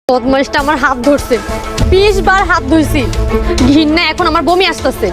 বদমাইশটা আমার হাত ধরছে, 20 বার হাত ধুইছি, ঘৃণা এখন আমার বমি আসতেছে।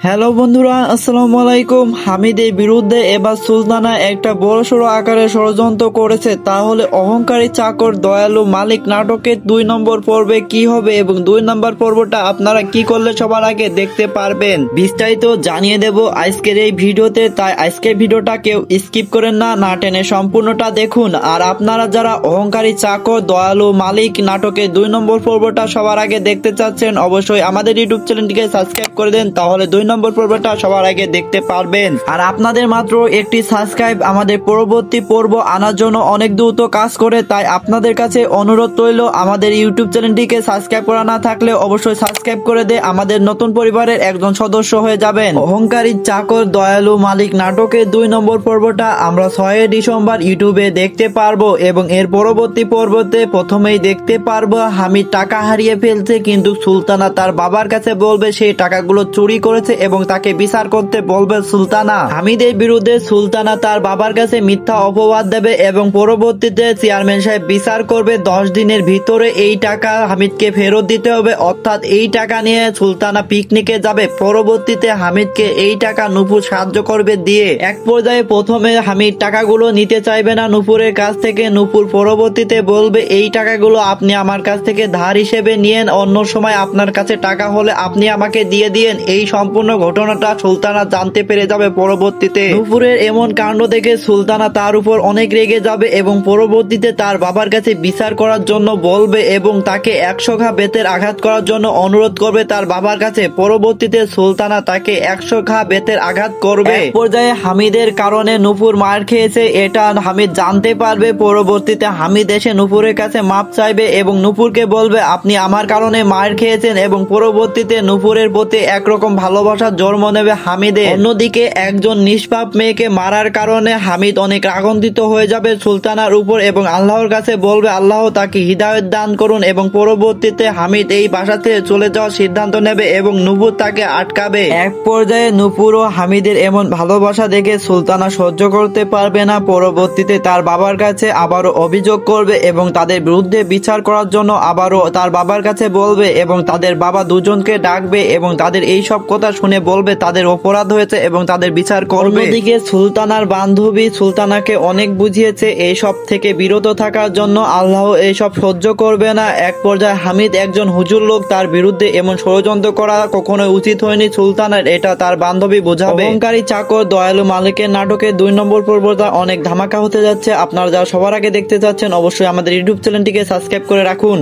হ্যালো বন্ধুরা, আসসালামু আলাইকুম। হামিদের বিরুদ্ধে এবার সুলতানা একটা বড়সড় আকারে ষড়যন্ত্র করেছে। তাহলে অহংকারী চাকর দয়ালু মালিক নাটকের 2 নম্বর পর্বে কি হবে এবং 2 নম্বর পর্বটা আপনারা কি করলে সবার আগে দেখতে পারবেন, বিস্তারিত জানিয়ে দেব আজকের এই ভিডিওতে। তাই আজকের ভিডিওটা কেউ স্কিপ করেন না, না টেনে সম্পূর্ণটা দেখুন। আর আপনারা যারা অহংকারী চাকর দয়ালু মালিক নাটকের 2 নম্বর পর্বটা সবার আগে দেখতে চাচ্ছেন, অবশ্যই আমাদের ইউটিউব চ্যানেলটিকে সাবস্ক্রাইব করে দেন, তাহলে 2 নম্বর পর্বটা সবার আগে দেখতে পারবেন। আর আপনাদের মাত্র একটি সাবস্ক্রাইব আমাদের পরবর্তী পর্ব আনার জন্য অনেক দ্রুত কাজ করে। তাই আপনাদের কাছে অনুরোধ রইল, আমাদের ইউটিউব চ্যানেলটিকে সাবস্ক্রাইব করা না থাকলে অবশ্যই সাবস্ক্রাইব করে দিয়ে আমাদের নতুন পরিবারের একজন সদস্য হয়ে যাবেন। অহংকারী চাকর দয়ালু মালিক নাটকের 2 নম্বর পর্বটা আমরা 6 ডিসেম্বর ইউটিউবে দেখতে পারবো এবং এর পরবর্তী পর্বতে প্রথমেই দেখতে পারবো হামিদ টাকা হারিয়ে ফেলছে, কিন্তু সুলতানা তার বাবার কাছে বলবে সেই টাকাগুলো চুরি করেছে এবং তাকে বিচার করতে বলবে সুলতানা। হামিদের বিরুদ্ধে সুলতানা তার বাবার কাছে মিথ্যা অপবাদ দেবে এবং পরবর্তীতে চেয়ারম্যান সাহেব বিচার করবে 10 দিনের ভিতরে এই টাকা হামিদকে ফেরত দিতে হবে, অর্থাৎ এই টাকা নিয়ে সুলতানা পিকনিকে যাবে। পরবর্তীতে হামিদকে এই টাকা নুপুর সাহায্য করবে দিয়ে এক পর্যায়ে প্রথমে হামিদ টাকাগুলো নিতে চাইবে না নুপুরের কাছ থেকে। নুপুর পরবর্তীতে বলবে এই টাকাগুলো আপনি আমার কাছ থেকে ধার হিসেবে নিয়েন, অন্য সময় আপনার কাছে টাকা হলে আপনি আমাকে দিয়ে দিয়েন। এই সম্পূর্ণ ঘটনাটা সুলতানা জানতে পেরে যাবে। পরবর্তীতে নুপুরের এমন কাণ্ড দেখে সুলতানা তার উপর অনেক রেগে যাবে এবং পরবর্তীতে তার বাবার কাছে বিচার করার জন্য বলবে এবং তাকে 100 ঘা বেতের আঘাত করার জন্য অনুরোধ করবে তার বাবার কাছে। পরবর্তীতে সুলতানা তাকে 100 ঘা বেতের আঘাত করবে। এক পর্যায়ে হামিদের কারণে নুপুর মার খেয়েছে এটা হামিদ জানতে পারবে। পরবর্তীতে হামিদ এসে নুপুরের কাছে মাপ চাইবে এবং নুপুরকে বলবে আপনি আমার কারণে মার খেয়েছেন, এবং পরবর্তীতে নুপুরের প্রতি একরকম ভালোবাসার জন্ম নেবে হামিদের। অন্যদিকে একজন নিষ্পাপ মেয়েকে মারার কারণে হামিদ অনেক রাগান্বিত হয়ে যাবে সুলতানার উপর এবং আল্লাহর কাছে বলবে আল্লাহ তাকে হিদায়ত দান করুন, এবং পরবর্তীতে হামিদ এই বাসা থেকে চলে যাওয়ার সিদ্ধান্ত নেবে এবং নুপুর তাকে আটকাবে। এক পর্যায়ে নুপুর ও হামিদের এমন ভালোবাসা দেখে সুলতানা সহ্য করতে পারবে না। পরবর্তীতে তার বাবার কাছে আবারও অভিযোগ করবে এবং তাদের বিরুদ্ধে বিচার করার জন্য আবারও তার বাবার কাছে বলবে এবং তাদের বাবা দুজনকে ডাকবে এবং তাদের এই সব কথা শুনে বলবে তাদের অপরাধ হয়েছে এবং তাদের বিচার করবে। অন্যদিকে সুলতানার বান্ধবী সুলতানাকে অনেক বুঝিয়েছে এই সব থেকে বিরত থাকার জন্য, আল্লাহ এই সব সহ্য করবে না। এক পর্যায়ে হামিদ একজন হুজুর লোক, তার বিরুদ্ধে এমন ষড়যন্ত্র করা কখনোই উচিত হয়নি সুলতানার, এটা তার বান্ধবী বোঝাবে। অহংকারী চাকর দয়ালু মালিকের নাটকের 2 নম্বর পর্বটা অনেক ধামাকা হতে যাচ্ছে। আপনারা যারা সবার আগে দেখতে চাচ্ছেন অবশ্যই আমাদের ইউটিউব চ্যানেলটিকে সাবস্ক্রাইব করে রাখুন।